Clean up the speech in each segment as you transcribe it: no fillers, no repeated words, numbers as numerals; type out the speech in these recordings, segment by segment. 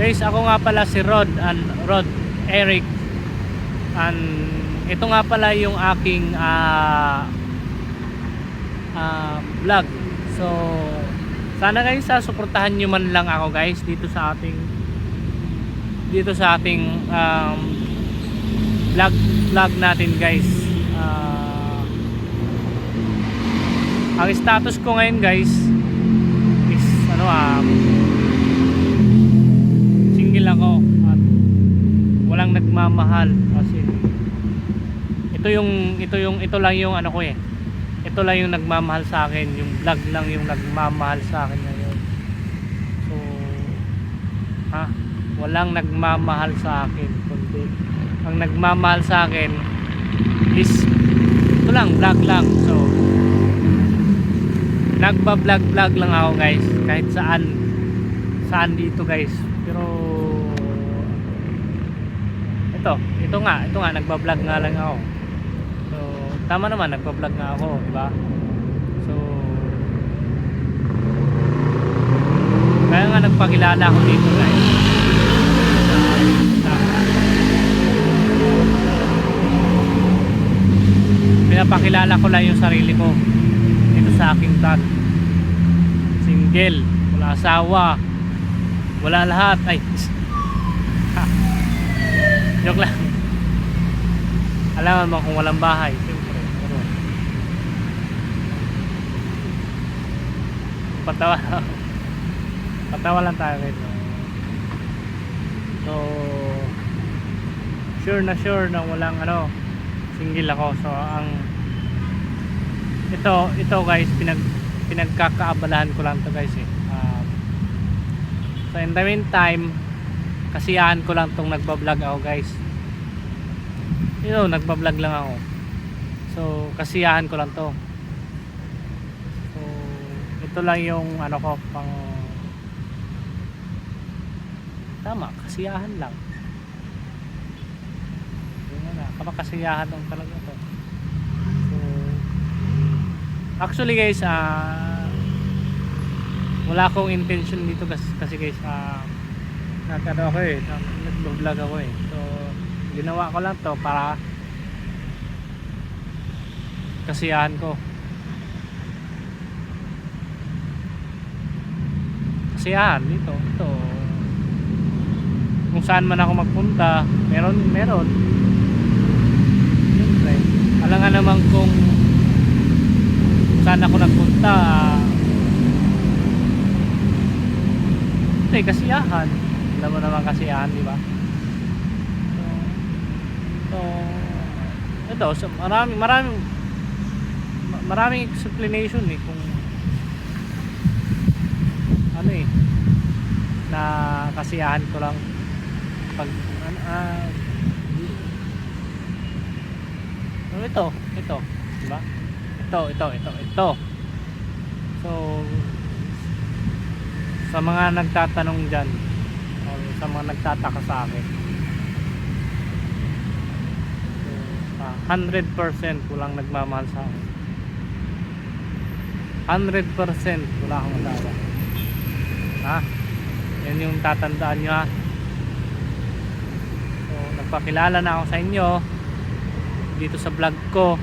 Guys, ako nga pala si Rod Eric, and ito nga pala yung aking vlog. So sana guys, suportahan nyo man lang ako guys dito sa ating vlog natin guys. Ang status ko ngayon guys is single ako at walang nagmamahal kasi ito lang yung ito lang yung nagmamahal sa akin, yung vlog lang yung nagmamahal sa akin ngayon. So walang nagmamahal sa akin, kundi ang nagmamahal sa akin is ito lang, vlog lang. So nagba-vlog lang ako guys, kahit saan dito guys. Pero ito nga nagba-vlog nga lang ako. So tama naman, nagba-vlog nga ako, di ba? So kaya nga nagpakilala ako dito guys. Pinapakilala ko lang yung sarili ko dito sa aking vlog. Single, wala asawa, wala lahat. Ay joke lang. Alam mo kung walang bahay, siyempre. Patawa lang tayo rito. So sure na walang single ako. So ito guys, pinagkakaabalahan ko lang to guys so in the meantime, kasiyahan ko lang tong nagbablog ako guys. Nagbablog lang ako. So kasiyahan ko lang to. So ito lang yung ko pang tama, kasiyahan lang. Kapag-kasiyahan lang talaga to. So actually guys, wala akong intention dito kasi guys, nag-vlog ako so ginawa ko lang to para kasiyahan ko. Kasiyahan dito kung saan man ako magpunta, meron siyempre, alam nga naman kung saan ako nagpunta, kasiyahan. Alam mo naman kasiyahan, di ba? So maraming explanation kung na kasiyahan ko lang pag ito, di ba? Ito. So sa mga nagtatanong dyan o sa mga nagtataka sa akin, 100% walang nagmamahal sa akin. 100% wala akong asawa. Yan yung tatandaan nyo So nagpakilala na ako sa inyo dito sa vlog ko.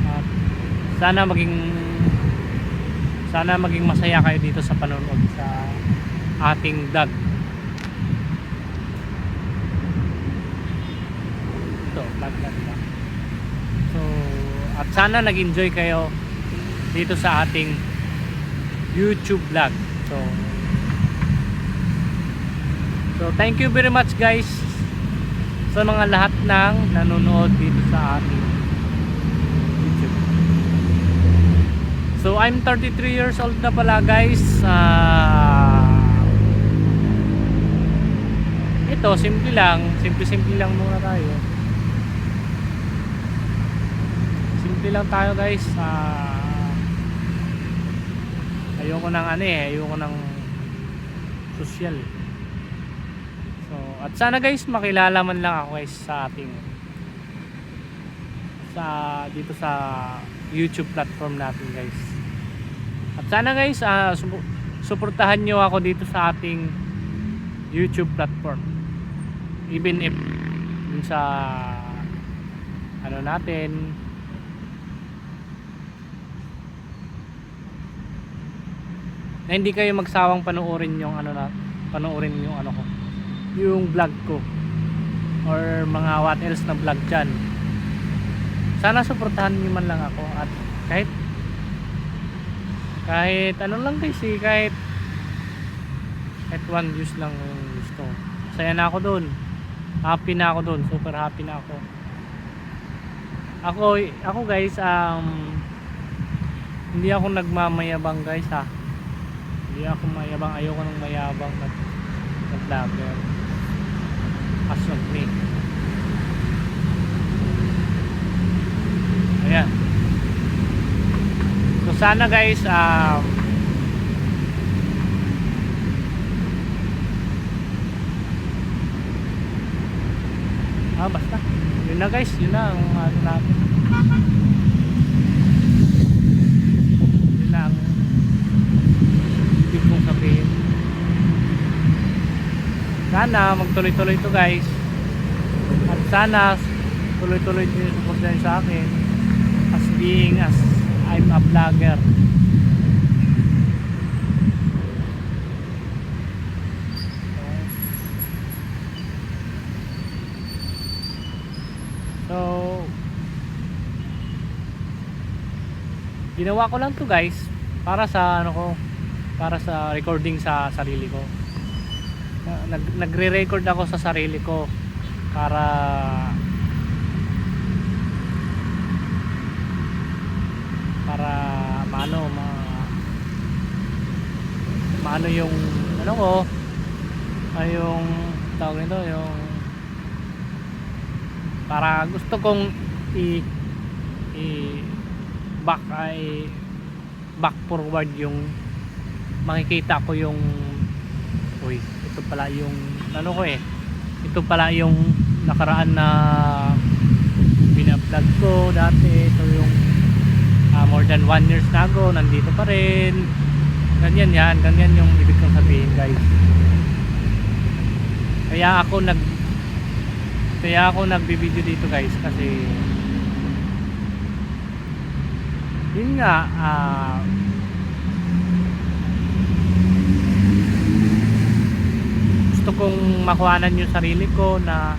At sana maging masaya kayo dito sa panonood sa ating vlog. Vlog lang ba? So at sana nag-enjoy kayo dito sa ating YouTube vlog. So thank you very much guys sa mga lahat ng nanonood dito sa ating YouTube. So I'm 33 years old na pala guys. Ito simple lang muna tayo. Simple lang tayo guys. Ayoko ng social. So at sana guys makilala man lang ako guys dito sa YouTube platform natin guys. At sana guys suportahan nyo ako dito sa ating YouTube platform. Even if dun sa ano natin, na hindi kayo magsawang panoorin yung ano na, panoorin yung ano ko, yung vlog ko or mga what else na vlog dyan. Sana suportahan niyo man lang ako, at kahit ano lang guys kahit 1 views lang yung gusto. Masaya na ako doon. Happy na ako doon. Super happy na ako. Ako guys, hindi ako nagmamayabang guys ha. Hindi ako mayabang. Ayoko nang mayabang na vlogger. As of me. Ayan. So sana guys, basta yun na guys, yun na ang ano natin, yun na ang ibig kong sabihin. Sana magtuloy-tuloy to guys, at sana tuloy-tuloy din yung support sa akin as I'm a vlogger. So ginawa ko lang to guys para sa ano ko, para sa recording sa sarili ko. Nagre-record ako sa sarili ko para maano yung ano ko, ay yung tawag nito, yung para gusto kong back forward yung makikita ko yung ito pala yung ano ko ito pala yung nakaraan na bina-vlog ko dati. Ito yung more than 1 years na ago, nandito pa rin. Ganyan yung ibig kong sabihin guys. Kaya ako nagbibideo dito guys, kasi yun nga, gusto kong makuhanan yung sarili ko na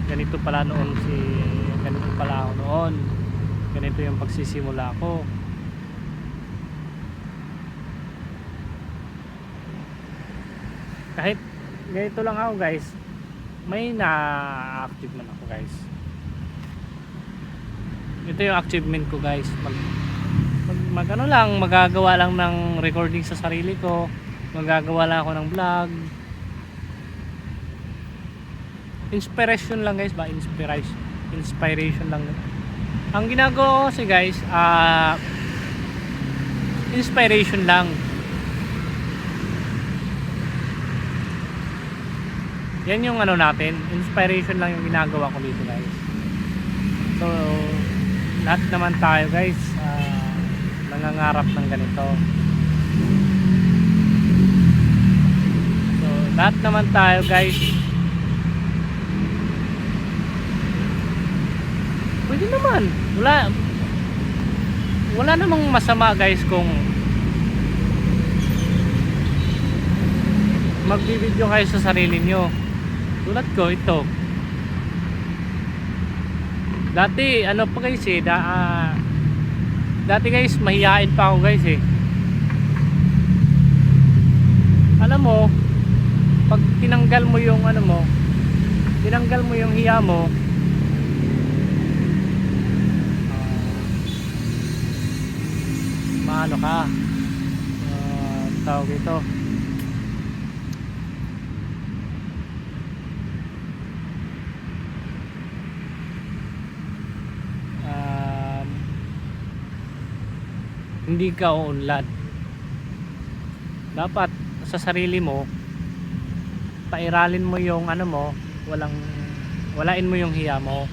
ganito pala ako noon, ganito yung pagsisimula ko. Kahit ganito lang ako guys, may na-achieve man ako guys. Ito yung achievement ko guys, magano lang, magagawa lang ng recording sa sarili ko, magagawa lang ako ng vlog. Inspiration lang guys, inspiration lang ang ginagawa ko kasi guys. Inspiration lang. Yan yung ano natin, inspiration lang yung ginagawa ko dito guys. So lahat naman tayo guys, nangangarap ng ganito. So lahat naman tayo guys, pwede naman, wala namang masama guys kung magbibideo kayo sa sarili nyo. Tulad ko ito, dati ano pa guys dati guys mahihain pa ako guys alam mo, pag tinanggal mo yung hiya mo, maano ka, tawag ito, hindi ka uunlad. Dapat sa sarili mo, pairalin mo yung walain mo yung hiya mo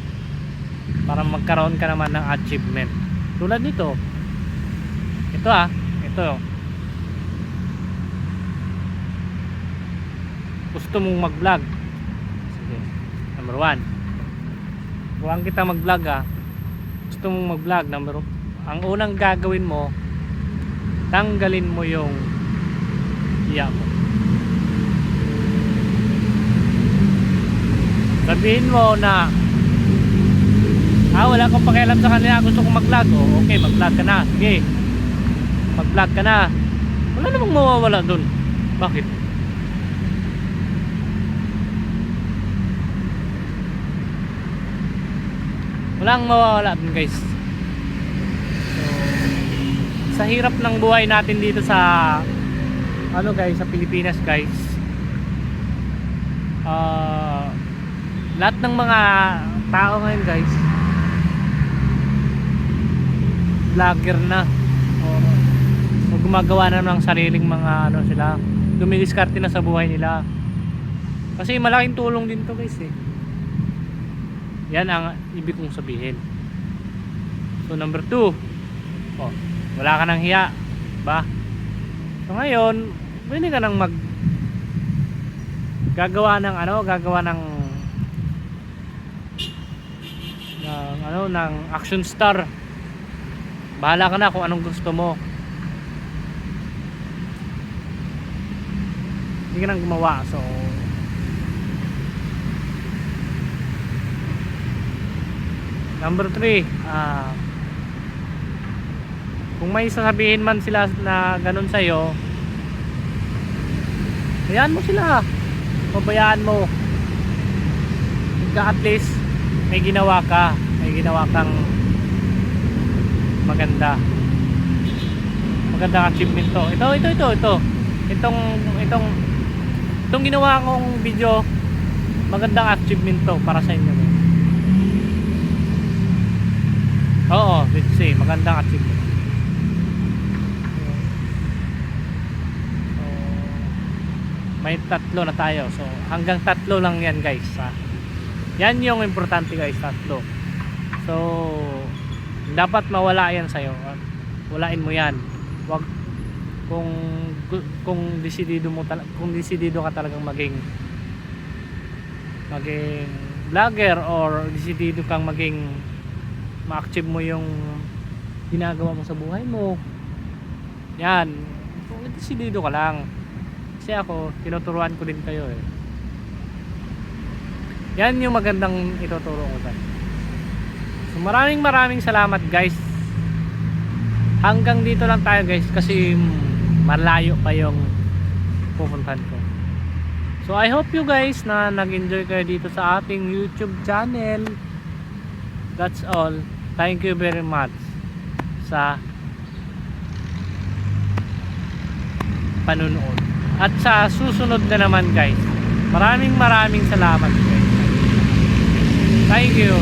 para magkaroon ka naman ng achievement. Tulad nito, ito gusto mong mag-vlog. Sige. Number 1. Huwag kita mag-vlog gusto mong mag-vlog, ang unang gagawin mo, tanggalin mo yung hiya mo. Sabihin mo na wala akong pakialam sa kanila, gusto kong mag-vlog. Okay, mag-vlog ka na. Sige, mag-vlog ka na. Wala namang mawawala dun. Bakit? Walang mawawala dun, guys. So, sa hirap ng buhay natin dito sa guys, sa Pilipinas, guys, lahat ng mga tao ngayon, guys, vlogger na o gumagawa na ng sariling mga sila, dumidiskarte na sa buhay nila, kasi malaking tulong din to, guys, yan ang ibig kong sabihin. So number 2, wala ka ng hiya ba? So ngayon pwede ka nang gagawa ng action star. Bahala ka na kung anong gusto mo. Hindi ka nang gumawa. So number 3, kung may sasabihin man sila na ganun sa'yo, hayaan mo sila, pabayaan mo. At least may ginawa kang magandang achievement to. Itong ginawa kong video, magandang achievement to para sa inyo. Oo, let's say magandang achievement. So, may 3 na tayo. So hanggang 3 lang yan, guys. Yan yung importante, guys, 3. So dapat mawala yan sa'yo. Walain mo yan. Wag, kung desidido ka talagang maging vlogger, or desidido kang ma-achieve mo yung ginagawa mo sa buhay mo, yan, kung desidido ka lang. Kasi ako, tinuturuan ko din kayo yan yung magandang ituturo ko sa'yo. So maraming salamat, guys. Hanggang dito lang tayo, guys, kasi malayo pa yung pupuntahan ko. So I hope you guys na nag-enjoy kayo dito sa ating YouTube channel. That's all. Thank you very much sa panunood. At sa susunod na naman, guys, maraming salamat, guys. Thank you.